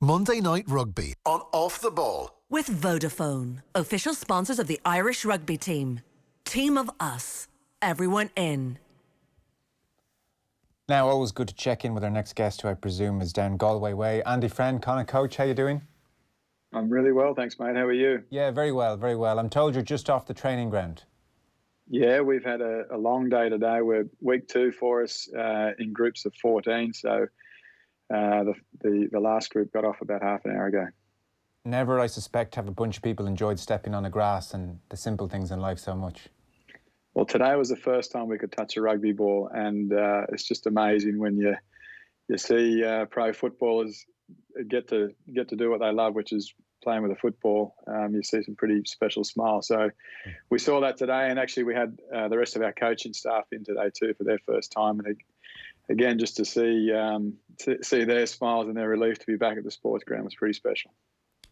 Monday Night Rugby on Off the Ball. With Vodafone, official sponsors of the Irish rugby team. Team of us. Everyone in. Now, always good to check in with our next guest, who I presume is down Galway way. Andy Friend, Connacht coach, how you doing? I'm really well, thanks, mate. How are you? Yeah, very well, very well. I'm told you're just off the training ground. Yeah, we've had a long day today. We're week 2 for us in groups of 14. So the last group got off about half an hour ago. Never, I suspect, have a bunch of people enjoyed stepping on the grass and the simple things in life so much. Well, today was the first time we could touch a rugby ball, and it's just amazing when you see pro footballers get to do what they love, which is playing with a football. You see some pretty special smiles. So we saw that today, and actually we had the rest of our coaching staff in today too for their first time. And again, just to see their smiles and their relief to be back at the sports ground was pretty special.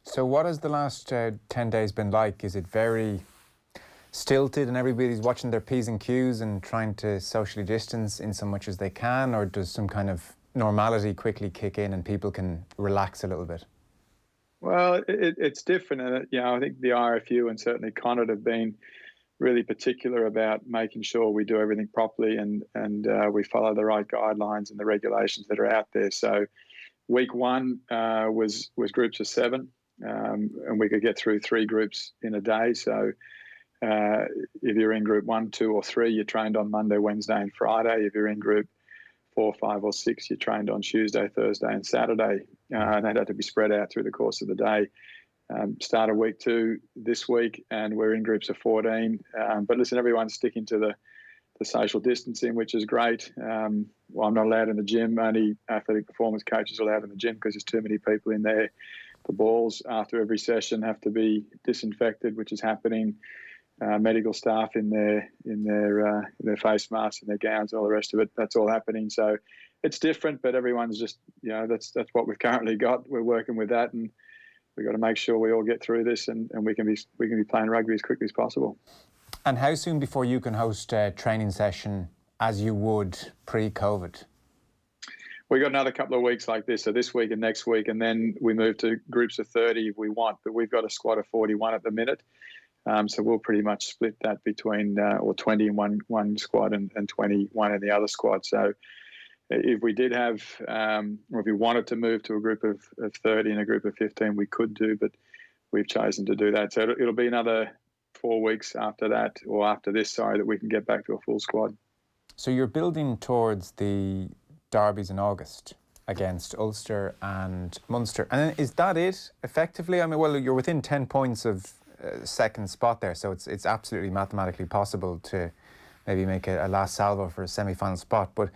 So what has the last 10 days been like? Is it very stilted and everybody's watching their P's and Q's and trying to socially distance in so much as they can, or does some kind of normality quickly kick in and people can relax a little bit? Well, it's different. And, I think the RFU and certainly Connacht have been really particular about making sure we do everything properly and we follow the right guidelines and the regulations that are out there. So week 1 was groups of 7, and we could get through 3 groups in a day. So if you're in group 1, 2 or 3, you're trained on Monday, Wednesday and Friday. If you're in group 4, 5 or 6, you're trained on Tuesday, Thursday and Saturday. And that had to be spread out through the course of the day. Started week 2 this week, and we're in groups of 14. But listen, everyone's sticking to the social distancing, which is great. Well, I'm not allowed in the gym. Only athletic performance coaches are allowed in the gym because there's too many people in there. The balls after every session have to be disinfected, which is happening. Medical staff in their face masks and their gowns and all the rest of it. That's all happening. So it's different, but everyone's just, that's what we've currently got. We're working with that, and we've got to make sure we all get through this and we can be playing rugby as quickly as possible. And how soon before you can host a training session as you would pre-COVID? We got another couple of weeks like this, so this week and next week, and then we move to groups of 30 if we want, but we've got a squad of 41 at the minute. So we'll pretty much split that between 20 in one squad and 21 in the other squad. So if we did have, or if we wanted to move to a group of 30 and a group of 15, we could do, but we've chosen to do that. So it'll be another 4 weeks after that, or after this, that we can get back to a full squad. So you're building towards the derbies in August against Ulster and Munster. And is that it, effectively? I mean, well, you're within 10 points of second spot there, so it's absolutely mathematically possible to maybe make a last salvo for a semi-final spot. But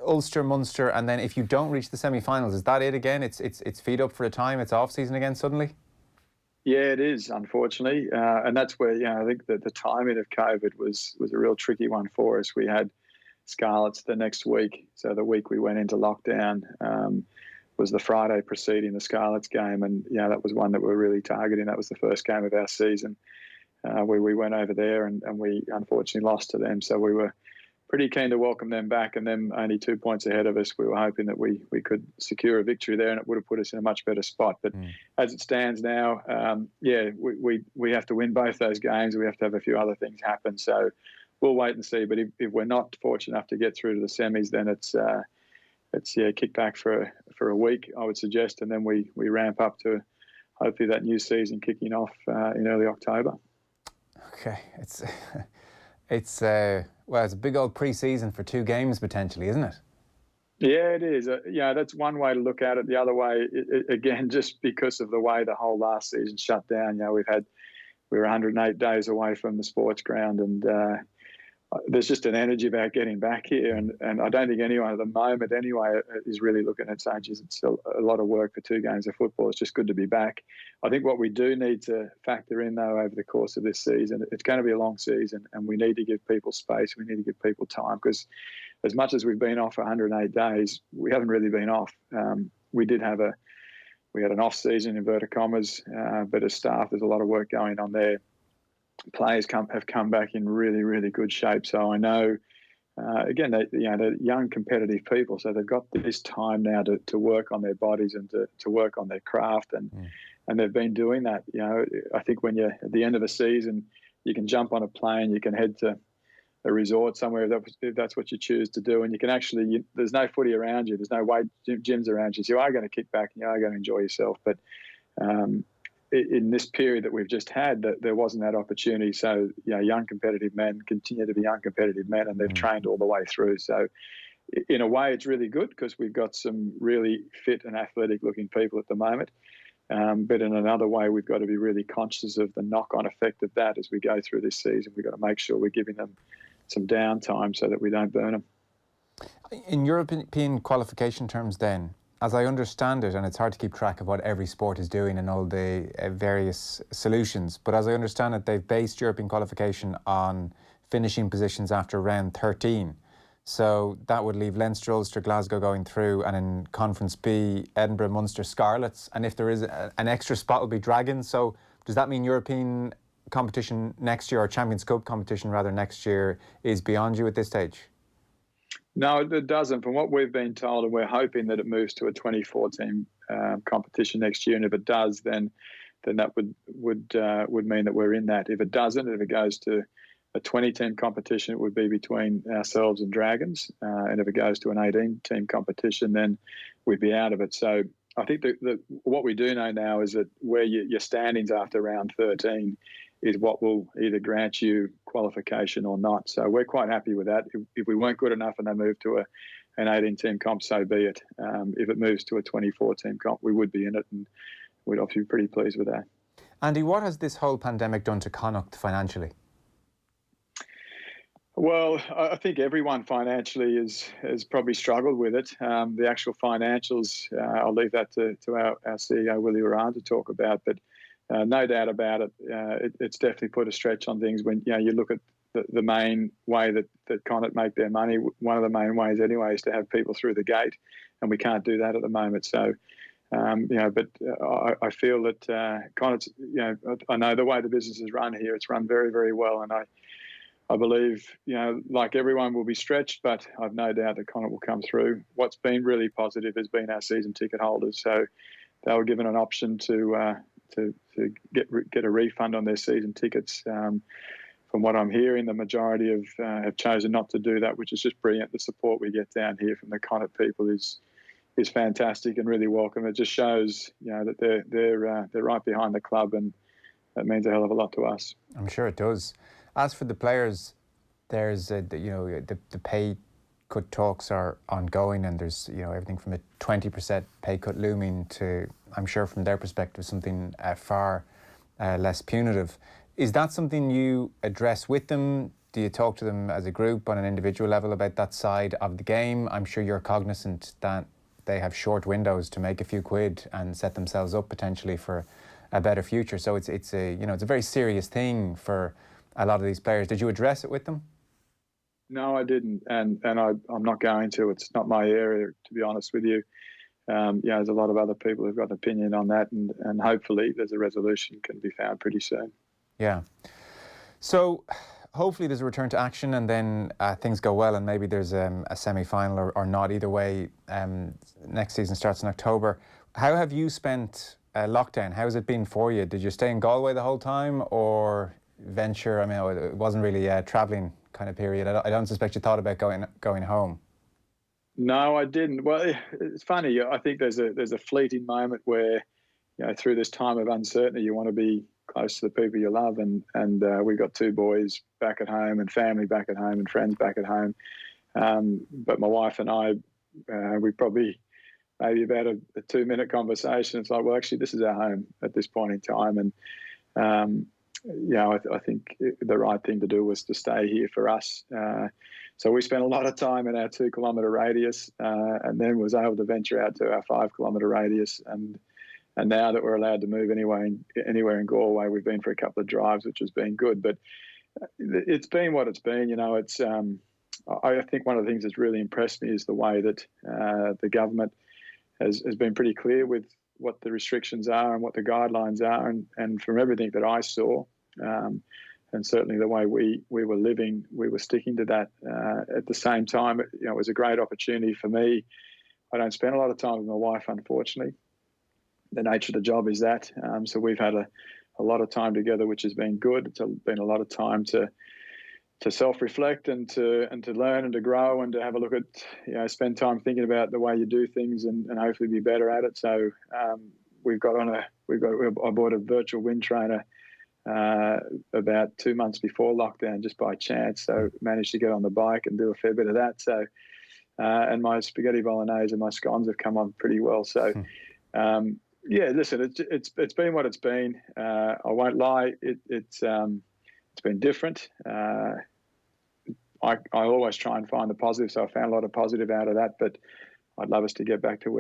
Ulster, Munster, and then if you don't reach the semi-finals, is that it again? It's feet up for a time. It's off season again suddenly. Yeah, it is, unfortunately, and that's where I think that the timing of COVID was a real tricky one for us. We had Scarlets the next week, so the week we went into lockdown was the Friday preceding the Scarlets game, and that was one that we were really targeting. That was the first game of our season where we went over there and we unfortunately lost to them. So we were pretty keen to welcome them back, and them only 2 points ahead of us. We were hoping that we could secure a victory there, and it would have put us in a much better spot. But as it stands now, we have to win both those games. We have to have a few other things happen. So we'll wait and see. But if we're not fortunate enough to get through to the semis, then it's kick back for a week, I would suggest, and then we ramp up to hopefully that new season kicking off in early October. Okay, it's a big old pre-season for 2 games potentially, isn't it? Yeah, it is. That's one way to look at it. The other way, again, just because of the way the whole last season shut down, we were 108 days away from the sports ground, and there's just an energy about getting back here, and I don't think anyone at the moment anyway is really looking at saying, geez, it's still a lot of work for 2 games of football. It's just good to be back. I think what we do need to factor in, though, over the course of this season, it's going to be a long season, and we need to give people space. We need to give people time, because as much as we've been off for 108 days, we haven't really been off. We had an off season, inverted commas, but as staff, there's a lot of work going on there. Players have come back in really, really good shape. So I know again, they're young competitive people, so they've got this time now to work on their bodies and to work on their craft, and they've been doing that. I think when you're at the end of a season, you can jump on a plane, you can head to a resort somewhere if that's what you choose to do, and you can actually, there's no footy around you, there's no weight gyms around you, so you are going to kick back and you are going to enjoy yourself. But in this period that we've just had, that there wasn't that opportunity. So young competitive men continue to be young competitive men, and they've trained all the way through. So in a way, it's really good because we've got some really fit and athletic looking people at the moment. But in another way, we've got to be really conscious of the knock-on effect of that as we go through this season. We've got to make sure we're giving them some downtime so that we don't burn them. In European qualification terms then, as I understand it, and it's hard to keep track of what every sport is doing and all the various solutions, but as I understand it, they've based European qualification on finishing positions after round 13. So that would leave Leinster, Ulster, Glasgow going through, and in Conference B, Edinburgh, Munster, Scarlets. And if there is an extra spot, will be Dragons. So does that mean European competition next year, or Champions Cup competition rather next year, is beyond you at this stage? No, it doesn't. From what we've been told, and we're hoping that it moves to a 24-team competition next year. And if it does, then that would mean that we're in that. If it doesn't, if it goes to a 20-team competition, it would be between ourselves and Dragons. And if it goes to an 18-team competition, then we'd be out of it. So I think that what we do know now is that where your standings after round 13 is what will either grant you qualification or not. So we're quite happy with that. If we weren't good enough and they moved to an 18-team comp, so be it. If it moves to a 24-team comp, we would be in it, and we'd obviously be pretty pleased with that. Andy, what has this whole pandemic done to Connacht financially? Well, I think everyone financially has probably struggled with it. The actual financials, I'll leave that to our CEO, Willie Horan, to talk about. But no doubt about it, it's definitely put a stretch on things. When you look at the main way that Connacht make their money, one of the main ways anyway is to have people through the gate, and we can't do that at the moment. So, but I feel that Connacht, I know the way the business is run here, it's run very, very well, and I believe, like everyone will be stretched, but I've no doubt that Connacht will come through. What's been really positive has been our season ticket holders. So they were given an option to get a refund on their season tickets. From what I'm hearing, the majority have chosen not to do that, which is just brilliant. The support we get down here from the Connacht people is fantastic and really welcome. It just shows, that they're right behind the club, and that means a hell of a lot to us. I'm sure it does. As for the players, there's the pay cut talks are ongoing, and there's everything from a 20% pay cut looming to, I'm sure from their perspective, something far less punitive. Is that something you address with them? Do you talk to them as a group on an individual level about that side of the game? I'm sure you're cognizant that they have short windows to make a few quid and set themselves up potentially for a better future. So it's a very serious thing for a lot of these players. Did you address it with them? No, I didn't, and I'm not going to. It's not my area, to be honest with you. There's a lot of other people who've got an opinion on that, and hopefully there's a resolution can be found pretty soon. Yeah. So hopefully there's a return to action, and then things go well, and maybe there's a semi-final or not. Either way, next season starts in October. How have you spent lockdown? How has it been for you? Did you stay in Galway the whole time, or venture? I mean, it wasn't really a travelling kind of period. I don't suspect you thought about going home. No, I didn't. Well, it's funny. I think there's a fleeting moment where, through this time of uncertainty, you want to be close to the people you love, and we've got two boys back at home, and family back at home, and friends back at home. But my wife and I, we probably maybe about a 2-minute conversation. It's like, well, actually, this is our home at this point in time, and I think the right thing to do was to stay here for us. So we spent a lot of time in our 2-kilometre radius, and then was able to venture out to our 5-kilometre radius. And now that we're allowed to move anywhere in Galway, we've been for a couple of drives, which has been good. But it's been what it's been. It's I think one of the things that's really impressed me is the way that the government has been pretty clear with what the restrictions are and what the guidelines are, and from everything that I saw, and certainly the way we were living, we were sticking to that. At the same time, it was a great opportunity for me. I don't spend a lot of time with my wife, unfortunately. The nature of the job is that. So we've had a lot of time together, which has been good. It's been a lot of time to self-reflect and to learn and to grow and to have a look at, spend time thinking about the way you do things and hopefully be better at it. So I bought a virtual wind trainer about 2 months before lockdown, just by chance. So managed to get on the bike and do a fair bit of that. So and my spaghetti bolognese and my scones have come on pretty well. So listen, it's been what it's been. I won't lie, it's been different. I always try and find the positive, so I found a lot of positive out of that. But I'd love us to get back to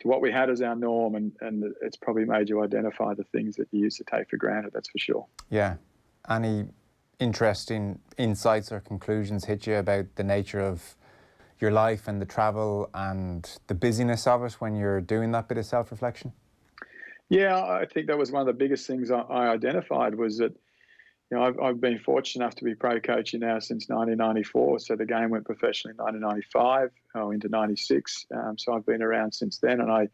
what we had as our norm, and it's probably made you identify the things that you used to take for granted. That's for sure. Yeah. Any interesting insights or conclusions hit you about the nature of your life and the travel and the busyness of it when you're doing that bit of self-reflection? Yeah, I think that was one of the biggest things I identified, was that I've been fortunate enough to be pro coaching now since 1994. So the game went professional in 1995 into 96. So I've been around since then. And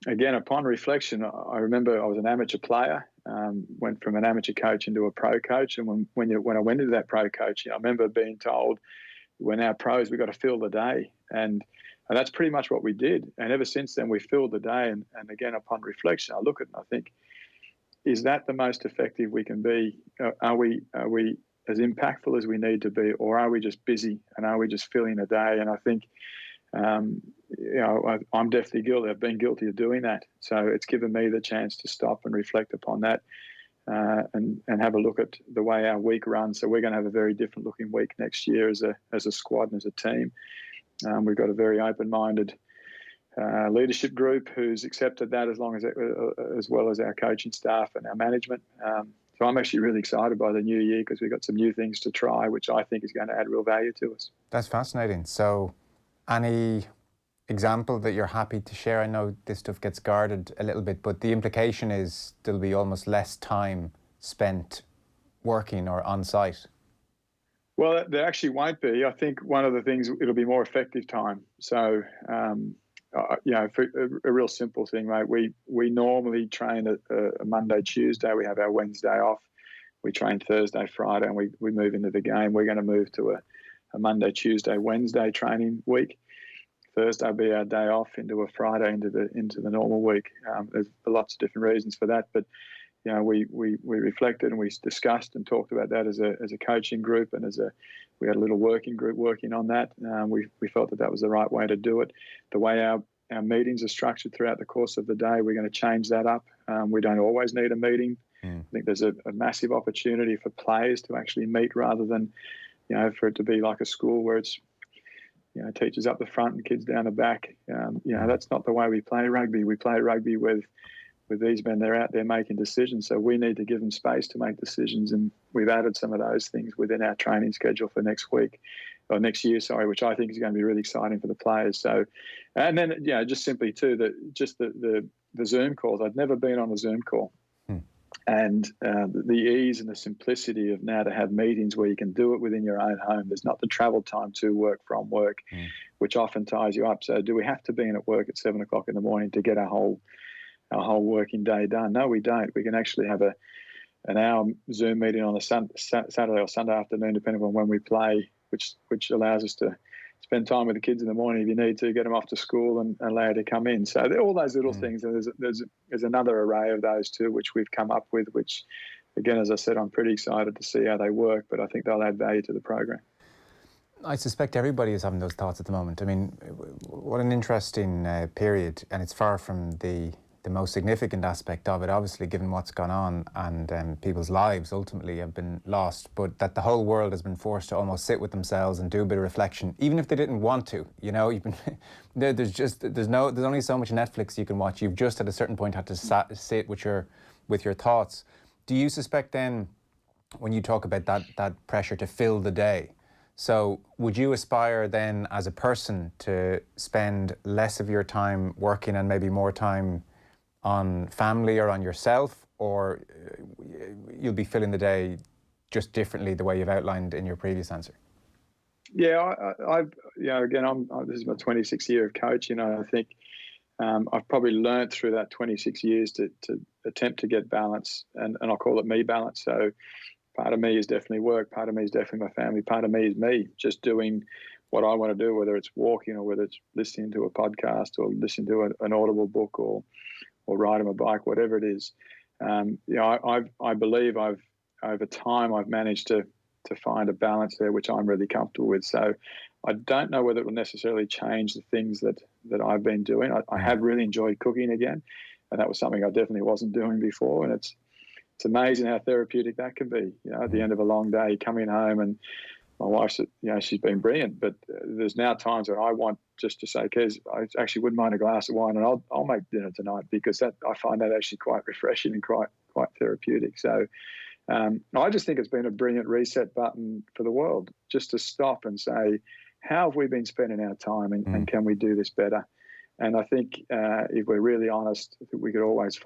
again, upon reflection, I remember I was an amateur player, went from an amateur coach into a pro coach. And when I went into that pro coaching, I remember being told, we're now pros, we've got to fill the day. And that's pretty much what we did. And ever since then, we filled the day. And again, upon reflection, I look at it and I think, is that the most effective we can be? Are we as impactful as we need to be, or are we just busy and are we just filling a day? And I think, I'm definitely guilty. I've been guilty of doing that. So it's given me the chance to stop and reflect upon that and have a look at the way our week runs. So we're going to have a very different looking week next year as a squad and as a team. We've got a very open-minded leadership group who's accepted that, as well as our coaching staff and our management. So I'm actually really excited by the new year because we've got some new things to try, which I think is going to add real value to us. That's fascinating. So any example that you're happy to share? I know this stuff gets guarded a little bit, but the implication is there'll be almost less time spent working or on site. Well, there actually won't be. I think one of the things, it'll be more effective time. So, for a real simple thing, mate, we normally train a Monday, Tuesday. We have our Wednesday off. We train Thursday, Friday, and we move into the game. We're going to move to a Monday, Tuesday, Wednesday training week. Thursday will be our day off into a Friday into the normal week. There's lots of different reasons for that, but we reflected and we discussed and talked about that as a coaching group, and we had a little working group working on that. We felt that was the right way to do it. The way our meetings are structured throughout the course of the day, we're going to change that up. We don't always need a meeting. I think there's a massive opportunity for players to actually meet rather than, for it to be like a school where it's, teachers up the front and kids down the back. That's not the way we play rugby. We play rugby with these men. They're out there making decisions, so we need to give them space to make decisions, and we've added some of those things within our training schedule for next year, which I think is going to be really exciting for the players. So, and then just simply too, the Zoom calls. I'd never been on a Zoom call, and the ease and the simplicity of now to have meetings where you can do it within your own home. There's not the travel time to work from work, which often ties you up. So, do we have to be in at work at 7 o'clock in the morning to get our whole working day done? No, we don't. We can actually have an hour Zoom meeting on a Saturday or Sunday afternoon, depending on when we play, which allows us to spend time with the kids in the morning if you need to, get them off to school and allow you to come in. So all those little things, and there's another array of those too, which we've come up with, which, again, as I said, I'm pretty excited to see how they work, but I think they'll add value to the program. I suspect everybody is having those thoughts at the moment. I mean, what an interesting period, and it's far from the most significant aspect of it, obviously, given what's gone on, and people's lives ultimately have been lost, but that the whole world has been forced to almost sit with themselves and do a bit of reflection, even if they didn't want to. There's only so much Netflix you can watch. You've just at a certain point had to sit with your thoughts. Do you suspect then, when you talk about that pressure to fill the day, so would you aspire then as a person to spend less of your time working and maybe more time on family or on yourself, or you'll be filling the day just differently the way you've outlined in your previous answer? Yeah, I've again, this is my 26th year of coaching. I think I've probably learned through that 26 years to attempt to get balance, and I'll call it me balance. So part of me is definitely work, part of me is definitely my family, part of me is me just doing what I want to do, whether it's walking or whether it's listening to a podcast or listening to an audible book or riding my bike, whatever it is. I believe over time I've managed to find a balance there, which I'm really comfortable with. So I don't know whether it will necessarily change the things that I've been doing. I have really enjoyed cooking again, and that was something I definitely wasn't doing before. And it's amazing how therapeutic that can be. At the end of a long day, coming home, and my wife's, she's been brilliant. But there's now times where I want just to say, Kez, I actually wouldn't mind a glass of wine, and I'll make dinner tonight, because I find that actually quite refreshing and quite therapeutic. So I just think it's been a brilliant reset button for the world, just to stop and say, how have we been spending our time, and can we do this better? And I think if we're really honest, I think we could always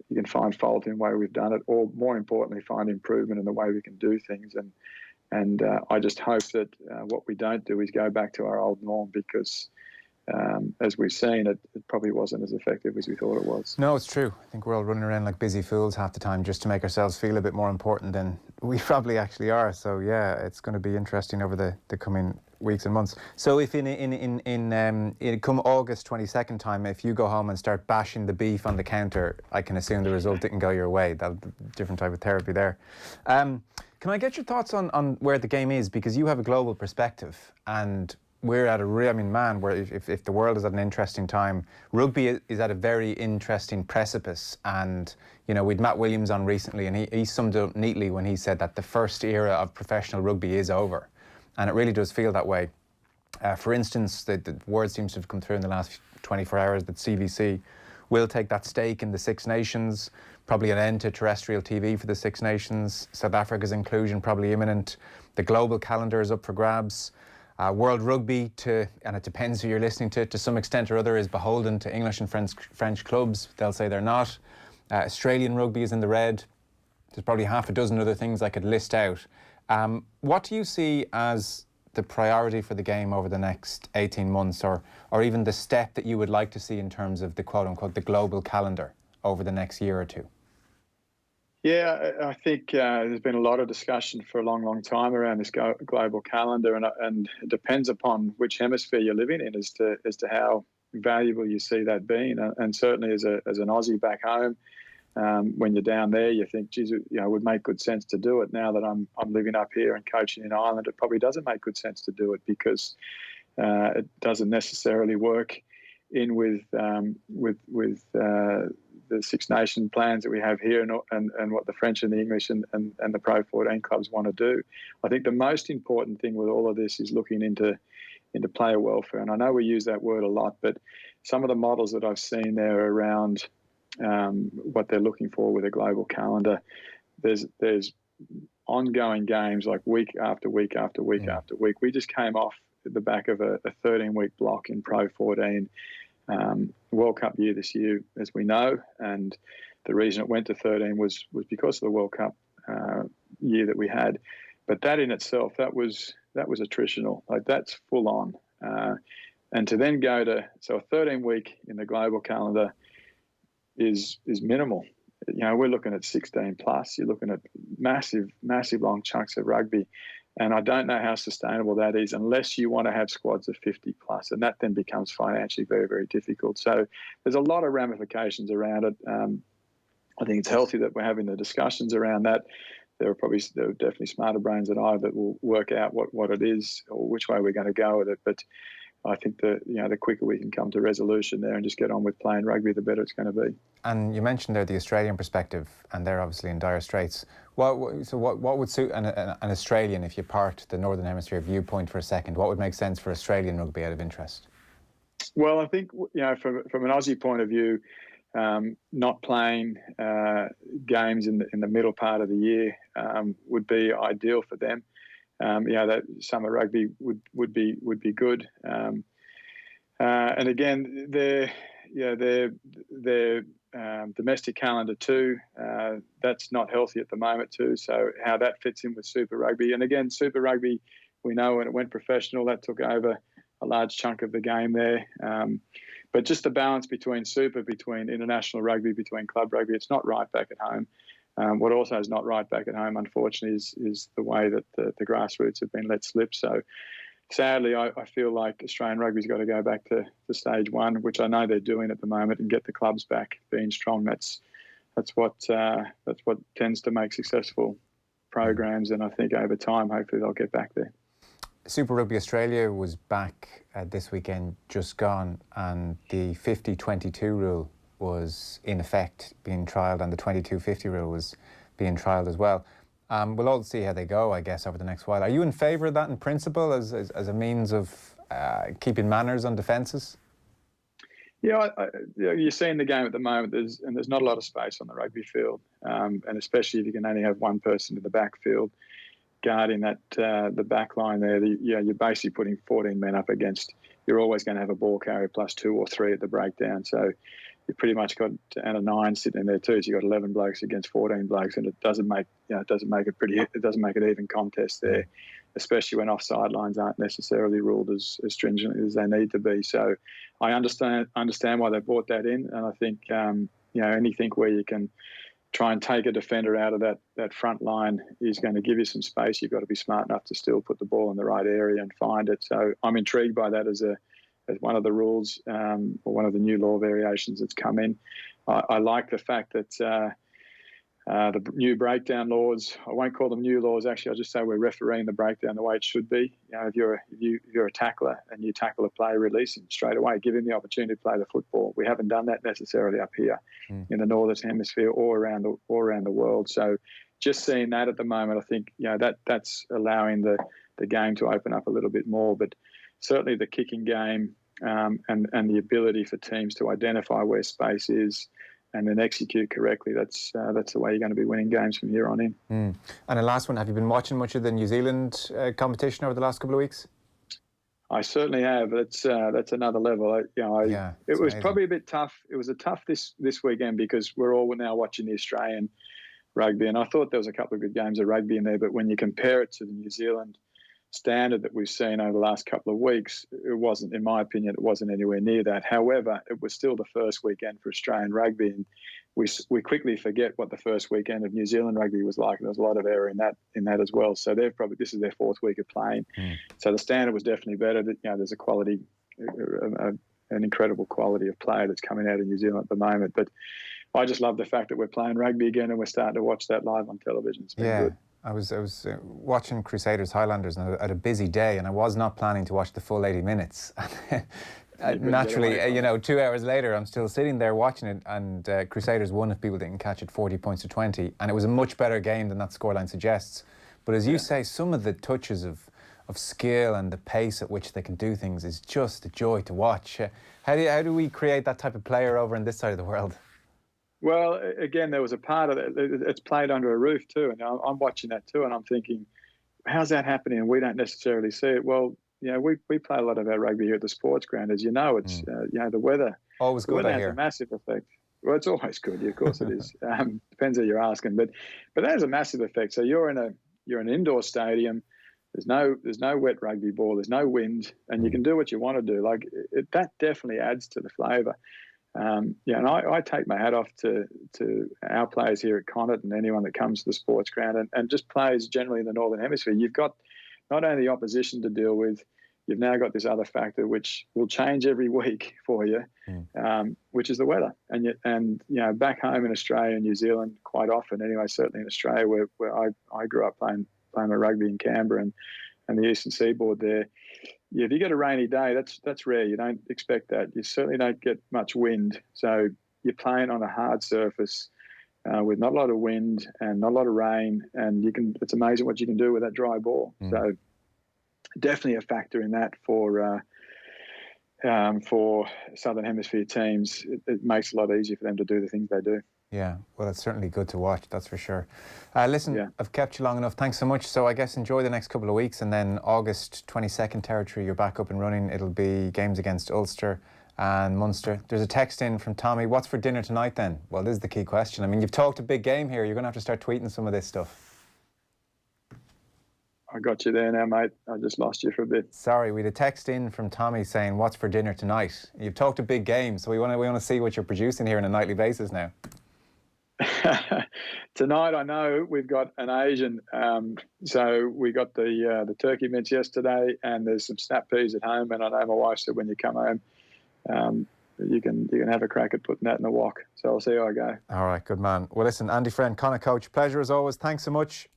you can find fault in the way we've done it, or more importantly, find improvement in the way we can do things. And I just hope that what we don't do is go back to our old norm, because as we've seen, it probably wasn't as effective as we thought it was. No, it's true. I think we're all running around like busy fools half the time just to make ourselves feel a bit more important than we probably actually are. So yeah, it's going to be interesting over the coming weeks and months. So if in come August 22nd time, if you go home and start bashing the beef on the counter, I can assume the result didn't go your way. That's a different type of therapy there. Can I get your thoughts on where the game is? Because you have a global perspective, and we're at where if the world is at an interesting time, rugby is at a very interesting precipice. And, we'd Matt Williams on recently, and he summed it up neatly when he said that the first era of professional rugby is over. And it really does feel that way. For instance, the word seems to have come through in the last 24 hours that CVC will take that stake in the Six Nations, probably an end to terrestrial TV for the Six Nations. South Africa's inclusion probably imminent. The global calendar is up for grabs. World Rugby, and it depends who you're listening to some extent or other, is beholden to English and French clubs. They'll say they're not. Australian rugby is in the red. There's probably half a dozen other things I could list out. What do you see as the priority for the game over the next 18 months, or even the step that you would like to see in terms of the quote-unquote the global calendar over the next year or two? Yeah, I think there's been a lot of discussion for a long, long time around this global calendar, and it depends upon which hemisphere you're living in as to how valuable you see that being. And certainly as an Aussie back home, when you're down there, you think, geez, it would make good sense to do it. Now that I'm living up here and coaching in Ireland, it probably doesn't make good sense to do it, because it doesn't necessarily work in with the Six Nation plans that we have here, and what the French and the English and the Pro 14 clubs want to do. I think the most important thing with all of this is looking into player welfare. And I know we use that word a lot, but some of the models that I've seen there around what they're looking for with a global calendar, there's ongoing games like week after week after week after week. We just came off the back of a 13-week block in Pro 14. World Cup year this year, as we know, and the reason it went to 13 was because of the World Cup year that we had. But that in itself, that was attritional. Like, that's full on. And to then go to a 13-week in the global calendar is minimal. We're looking at 16 plus. You're looking at massive long chunks of rugby. And I don't know how sustainable that is unless you want to have squads of 50 plus, and that then becomes financially very, very difficult. So there's a lot of ramifications around it. I think it's healthy that we're having the discussions around that. There are definitely smarter brains than I that will work out what it is or which way we're going to go with it. But I think the quicker we can come to resolution there and just get on with playing rugby, the better it's going to be. And you mentioned there the Australian perspective, and they're obviously in dire straits. What would suit an Australian, if you part the Northern Hemisphere viewpoint for a second? What would make sense for Australian rugby out of interest? Well, I think from an Aussie point of view, not playing games in the middle part of the year would be ideal for them. That summer rugby would be good. And again, they're domestic calendar too. That's not healthy at the moment too. So how that fits in with Super Rugby. And again, Super Rugby, we know when it went professional, that took over a large chunk of the game there. But just the balance between Super, between international rugby, between club rugby, it's not right back at home. What also is not right back at home, unfortunately, is the way that the grassroots have been let slip. So sadly, I feel like Australian rugby's got to go back to stage one, which I know they're doing at the moment, and get the clubs back being strong. That's what tends to make successful programs, and I think over time, hopefully, they'll get back there. Super Rugby Australia was back this weekend, just gone, and the 50-22 rule was in effect being trialled, and the 22-50 rule was being trialled as well. We'll all see how they go, I guess, over the next while. Are you in favour of that in principle as a means of keeping manners on defences? Yeah, you're seeing the game at the moment. There's not a lot of space on the rugby field, and especially if you can only have one person in the backfield guarding that the back line there. You're basically putting 14 men up against. You're always going to have a ball carrier plus 2 or 3 at the breakdown. So you've pretty much got and a 9 sitting in there too. So you've got 11 blokes against 14 blokes, and it doesn't make it even contest there, especially when offside lines aren't necessarily ruled as stringently as they need to be. So I understand why they brought that in, and I think anything where you can try and take a defender out of that front line is going to give you some space. You've got to be smart enough to still put the ball in the right area and find it. So I'm intrigued by that as one of the rules or one of the new law variations that's come in. I like the fact that the new breakdown laws, I won't call them new laws, actually, I'll just say we're refereeing the breakdown the way it should be. If you're a tackler and you tackle a player, release him straight away, give him the opportunity to play the football. We haven't done that necessarily up here in the Northern Hemisphere or around the world. So just seeing that at the moment, I think that's allowing the game to open up a little bit more. But certainly the kicking game and the ability for teams to identify where space is and then execute correctly, that's the way you're going to be winning games from here on in. And the last one, have you been watching much of the New Zealand competition over the last couple of weeks? I certainly have. That's another level. It was amazing. Probably a bit tough. It was a tough this weekend because we're all now watching the Australian rugby, and I thought there was a couple of good games of rugby in there, but when you compare it to the New Zealand standard that we've seen over the last couple of weeks, it wasn't, in my opinion, it wasn't anywhere near that. However, it was still the first weekend for Australian rugby, and we quickly forget what the first weekend of New Zealand rugby was like. There was a lot of error in that as well. So this is their 4th week of playing. So the standard was definitely better. There's a quality, an incredible quality of play that's coming out of New Zealand at the moment. But I just love the fact that we're playing rugby again and we're starting to watch that live on television. It's been good. I was watching Crusaders Highlanders and I had a busy day, and I was not planning to watch the full 80 minutes. Naturally, 2 hours later, I'm still sitting there watching it, and Crusaders won, if people didn't catch it, 40 points to 20, and it was a much better game than that scoreline suggests. But as you say, some of the touches of skill and the pace at which they can do things is just a joy to watch. How do we create that type of player over on this side of the world? Well, again, there was a part of it. It's played under a roof too, and I'm watching that too, and I'm thinking, how's that happening? And we don't necessarily see it. Well, we play a lot of our rugby here at the sports ground, as you know. It's the weather. Always good, I hear. Has a massive effect. Well, it's always good. Yeah, of course it is. Depends who you're asking, but that has a massive effect. So you're in an indoor stadium. There's no wet rugby ball. There's no wind, and you can do what you want to do. Like that definitely adds to the flavour. And I take my hat off to our players here at Connacht and anyone that comes to the sports ground and just plays generally in the Northern Hemisphere. You've got not only the opposition to deal with, you've now got this other factor which will change every week for you, which is the weather. And back home in Australia and New Zealand, quite often anyway, certainly in Australia where I grew up playing my rugby in Canberra and the Eastern Seaboard there. If you get a rainy day, that's rare. You don't expect that. You certainly don't get much wind. So you're playing on a hard surface with not a lot of wind and not a lot of rain, and it's amazing what you can do with that dry ball. So definitely a factor in that for Southern Hemisphere teams. It makes it a lot easier for them to do the things they do. Yeah, well, it's certainly good to watch, that's for sure. Listen, I've kept you long enough. Thanks so much. So I guess enjoy the next couple of weeks, and then August 22nd territory, you're back up and running. It'll be games against Ulster and Munster. There's a text in from Tommy. What's for dinner tonight then? Well, this is the key question. I mean, you've talked a big game here. You're going to have to start tweeting some of this stuff. I got you there now, mate. I just lost you for a bit. Sorry, we had a text in from Tommy saying, what's for dinner tonight? You've talked a big game, so we want to see what you're producing here on a nightly basis now. Tonight, I know we've got an Asian. So we got the turkey mince yesterday, and there's some snap peas at home. And I know my wife said when you come home, you can have a crack at putting that in the wok. So I'll see how I go. All right, good man. Well, listen, Andy Friend, Connacht coach, pleasure as always. Thanks so much.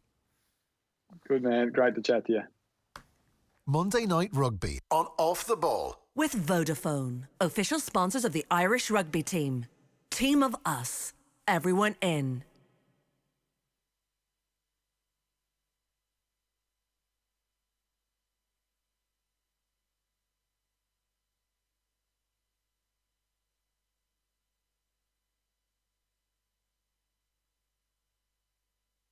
Good man. Great to chat to you. Monday Night Rugby on Off the Ball. With Vodafone, official sponsors of the Irish rugby team. Team of us, everyone in.